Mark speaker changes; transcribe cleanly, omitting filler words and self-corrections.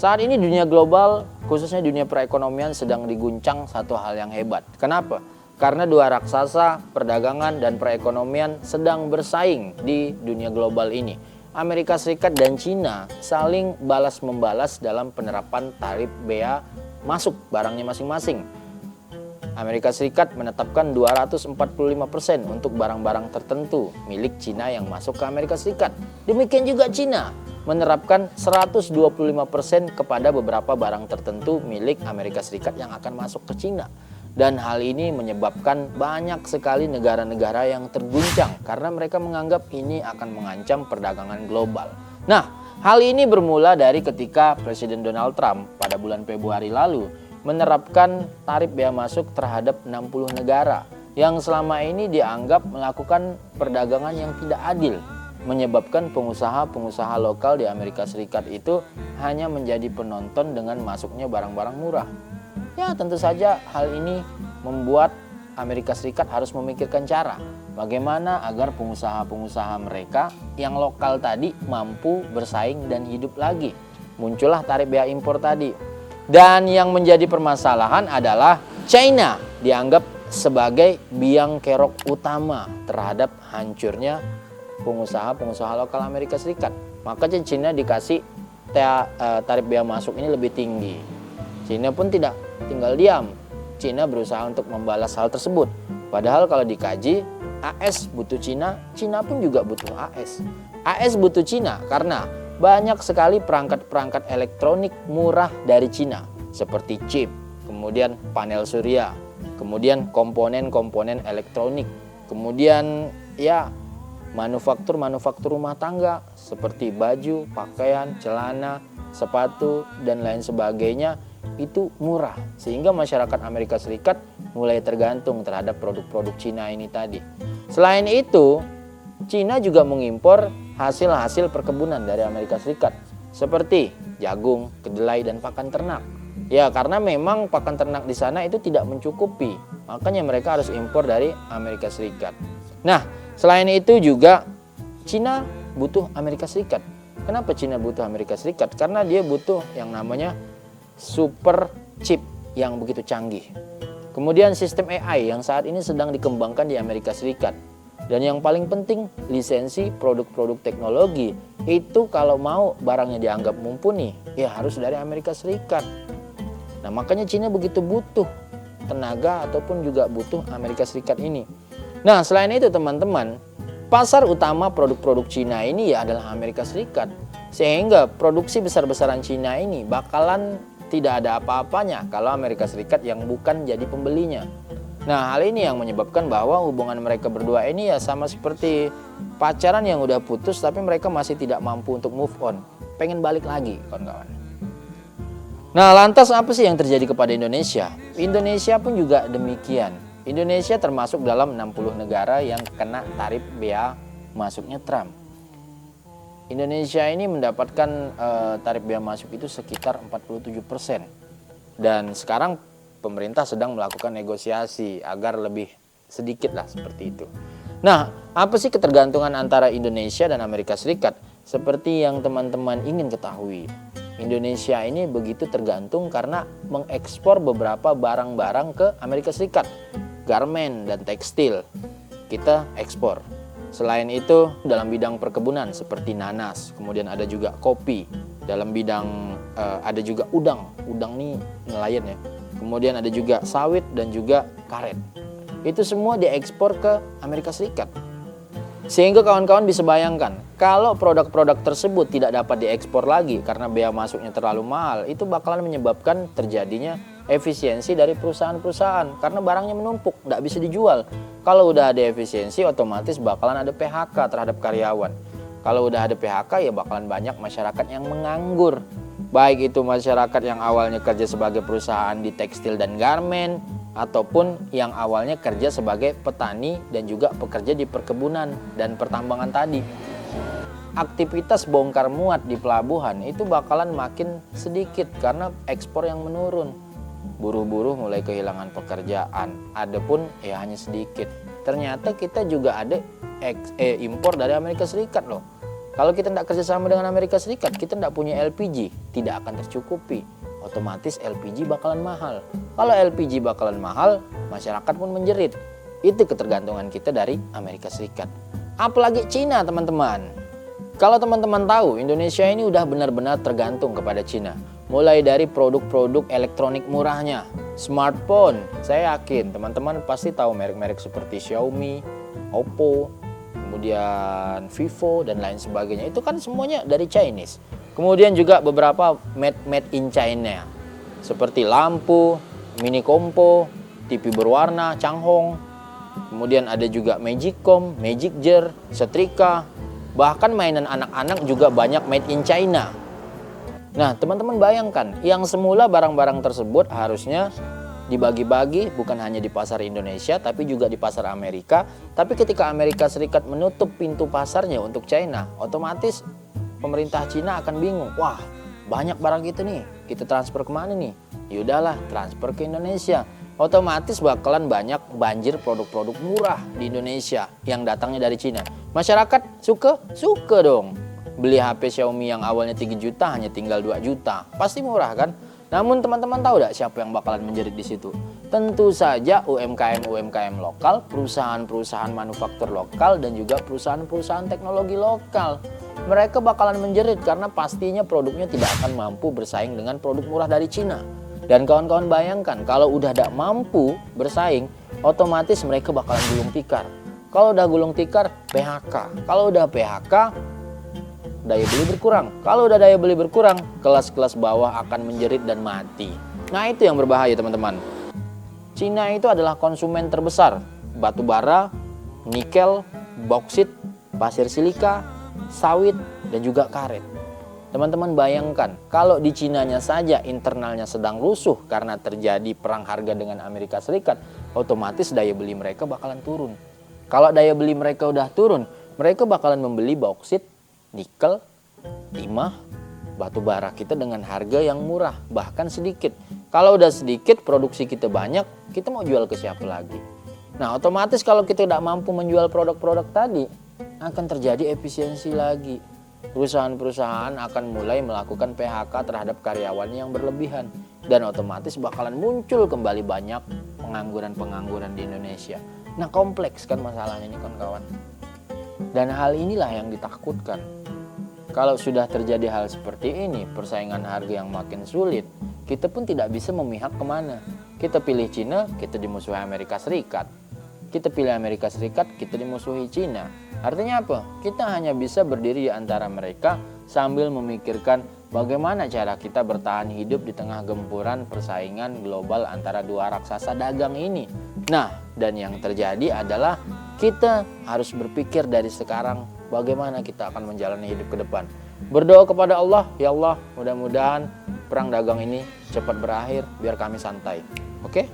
Speaker 1: Saat ini dunia global, khususnya dunia perekonomian sedang diguncang satu hal yang hebat. Kenapa? Karena dua raksasa perdagangan dan perekonomian sedang bersaing di dunia global ini. Amerika Serikat dan Cina saling balas-membalas dalam penerapan tarif bea masuk barangnya masing-masing. Amerika Serikat menetapkan 245% untuk barang-barang tertentu milik Cina yang masuk ke Amerika Serikat. Demikian juga Cina menerapkan 125% kepada beberapa barang tertentu milik Amerika Serikat yang akan masuk ke Cina. Dan hal ini menyebabkan banyak sekali negara-negara yang terguncang karena mereka menganggap ini akan mengancam perdagangan global. Nah, hal ini bermula dari ketika Presiden Donald Trump pada bulan Februari lalu menerapkan tarif bea masuk terhadap 60 negara yang selama ini dianggap melakukan perdagangan yang tidak adil, menyebabkan pengusaha-pengusaha lokal di Amerika Serikat itu hanya menjadi penonton dengan masuknya barang-barang murah. Ya, tentu saja hal ini membuat Amerika Serikat harus memikirkan cara bagaimana agar pengusaha-pengusaha mereka yang lokal tadi mampu bersaing dan hidup lagi. Muncullah tarif bea impor tadi. Dan yang menjadi permasalahan adalah China dianggap sebagai biang kerok utama terhadap hancurnya pengusaha-pengusaha lokal Amerika Serikat. Makanya Cina dikasih tarif bea masuk ini lebih tinggi. Cina pun tidak tinggal diam. Cina berusaha untuk membalas hal tersebut. Padahal kalau dikaji, AS butuh Cina, Cina pun juga butuh AS. AS butuh Cina karena banyak sekali perangkat-perangkat elektronik murah dari Cina, seperti chip, kemudian panel surya, kemudian komponen-komponen elektronik, kemudian ya manufaktur rumah tangga seperti baju, pakaian, celana, sepatu, dan lain sebagainya itu murah. Sehingga masyarakat Amerika Serikat mulai tergantung terhadap produk-produk Cina ini tadi. Selain itu, Cina juga mengimpor hasil-hasil perkebunan dari Amerika Serikat seperti jagung, kedelai, dan pakan ternak. Ya, karena memang pakan ternak di sana itu tidak mencukupi, makanya mereka harus impor dari Amerika Serikat. Nah, selain itu juga Cina butuh Amerika Serikat. Kenapa Cina butuh Amerika Serikat? Karena dia butuh yang namanya super chip yang begitu canggih. Kemudian sistem AI yang saat ini sedang dikembangkan di Amerika Serikat. Dan yang paling penting, lisensi produk-produk teknologi itu kalau mau barangnya dianggap mumpuni, ya harus dari Amerika Serikat. Nah, makanya Cina begitu butuh tenaga ataupun juga butuh Amerika Serikat ini. Nah, selain itu teman-teman, pasar utama produk-produk Cina ini ya adalah Amerika Serikat. Sehingga produksi besar-besaran Cina ini bakalan tidak ada apa-apanya kalau Amerika Serikat yang bukan jadi pembelinya. Nah, hal ini yang menyebabkan bahwa hubungan mereka berdua ini ya sama seperti pacaran yang udah putus tapi mereka masih tidak mampu untuk move on. Pengen balik lagi, kawan-kawan. Nah, lantas apa sih yang terjadi kepada Indonesia? Indonesia pun juga demikian. Indonesia termasuk dalam 60 negara yang kena tarif bea masuknya Trump. Indonesia ini mendapatkan tarif bea masuk itu sekitar 47%. Dan sekarang pemerintah sedang melakukan negosiasi agar lebih sedikit lah seperti itu. Nah, apa sih ketergantungan antara Indonesia dan Amerika Serikat? Seperti yang teman-teman ingin ketahui, Indonesia ini begitu tergantung karena mengekspor beberapa barang-barang ke Amerika Serikat. Garmen dan tekstil kita ekspor. Selain itu dalam bidang perkebunan seperti nanas, kemudian ada juga kopi. Dalam bidang ada juga udang nih nelayan ya. Kemudian ada juga sawit dan juga karet. Itu semua diekspor ke Amerika Serikat. Sehingga kawan-kawan bisa bayangkan, kalau produk-produk tersebut tidak dapat diekspor lagi karena bea masuknya terlalu mahal, itu bakalan menyebabkan terjadinya efisiensi dari perusahaan-perusahaan karena barangnya menumpuk, nggak bisa dijual. Kalau udah ada efisiensi, otomatis bakalan ada PHK terhadap karyawan. Kalau udah ada PHK, ya bakalan banyak masyarakat yang menganggur. Baik itu masyarakat yang awalnya kerja sebagai perusahaan di tekstil dan garmen, ataupun yang awalnya kerja sebagai petani dan juga pekerja di perkebunan dan pertambangan tadi. Aktivitas bongkar muat di pelabuhan itu bakalan makin sedikit karena ekspor yang menurun. Buruh-buruh mulai kehilangan pekerjaan, ada pun ya hanya sedikit. Ternyata kita juga ada impor dari Amerika Serikat loh. Kalau kita tidak kerjasama dengan Amerika Serikat, kita tidak punya LPG, tidak akan tercukupi. Otomatis LPG bakalan mahal. Kalau LPG bakalan mahal, masyarakat pun menjerit. Itu ketergantungan kita dari Amerika Serikat. Apalagi Cina, teman-teman. Kalau teman-teman tahu, Indonesia ini udah benar-benar tergantung kepada Cina. Mulai dari produk-produk elektronik murahnya, smartphone. Saya yakin teman-teman pasti tahu merek-merek seperti Xiaomi, Oppo, kemudian Vivo dan lain sebagainya. Itu kan semuanya dari Chinese. Kemudian juga beberapa made in China, seperti lampu, mini kompo, TV berwarna, Changhong. Kemudian ada juga Magicom, Magic Jar, setrika. Bahkan mainan anak-anak juga banyak made in China. Nah, teman-teman bayangkan, yang semula barang-barang tersebut harusnya dibagi-bagi bukan hanya di pasar Indonesia tapi juga di pasar Amerika. Tapi ketika Amerika Serikat menutup pintu pasarnya untuk China, otomatis pemerintah Cina akan bingung. Wah, banyak barang kita nih, kita transfer kemana nih? Yaudahlah, transfer ke Indonesia. Otomatis bakalan banyak banjir produk-produk murah di Indonesia yang datangnya dari Cina. Masyarakat suka dong. Beli HP Xiaomi yang awalnya 3 juta hanya tinggal 2 juta. Pasti murah kan? Namun teman-teman tahu tidak siapa yang bakalan menjerit di situ? Tentu saja UMKM lokal, perusahaan-perusahaan manufaktur lokal dan juga perusahaan-perusahaan teknologi lokal. Mereka bakalan menjerit karena pastinya produknya tidak akan mampu bersaing dengan produk murah dari Cina. Dan kawan-kawan bayangkan, kalau udah tidak mampu bersaing, otomatis mereka bakalan gulung tikar. Kalau udah gulung tikar, PHK. Kalau udah PHK, daya beli berkurang. Kalau udah daya beli berkurang, kelas-kelas bawah akan menjerit dan mati. Nah, itu yang berbahaya, teman-teman. Cina itu adalah konsumen terbesar batu bara, nikel, bauksit, pasir silika, sawit, dan juga karet. Teman-teman bayangkan, kalau di Cinanya saja internalnya sedang rusuh karena terjadi perang harga dengan Amerika Serikat, otomatis daya beli mereka bakalan turun. Kalau daya beli mereka udah turun, mereka bakalan membeli bauksit, nikel, timah, batu bara kita dengan harga yang murah, bahkan sedikit. Kalau udah sedikit, produksi kita banyak, kita mau jual ke siapa lagi? Nah, otomatis kalau kita tidak mampu menjual produk-produk tadi, akan terjadi efisiensi lagi. Perusahaan-perusahaan akan mulai melakukan PHK terhadap karyawannya yang berlebihan. Dan otomatis bakalan muncul kembali banyak pengangguran-pengangguran di Indonesia. Nah, kompleks kan masalahnya ini kawan-kawan. Dan hal inilah yang ditakutkan. Kalau sudah terjadi hal seperti ini, persaingan harga yang makin sulit, kita pun tidak bisa memihak kemana. Kita pilih Cina, kita dimusuhi Amerika Serikat. Kita pilih Amerika Serikat, kita dimusuhi Cina. Artinya apa? Kita hanya bisa berdiri di antara mereka sambil memikirkan bagaimana cara kita bertahan hidup di tengah gempuran persaingan global antara dua raksasa dagang ini. Nah, dan yang terjadi adalah kita harus berpikir dari sekarang bagaimana kita akan menjalani hidup ke depan. Berdoa kepada Allah, ya Allah, mudah-mudahan perang dagang ini cepat berakhir biar kami santai. Oke?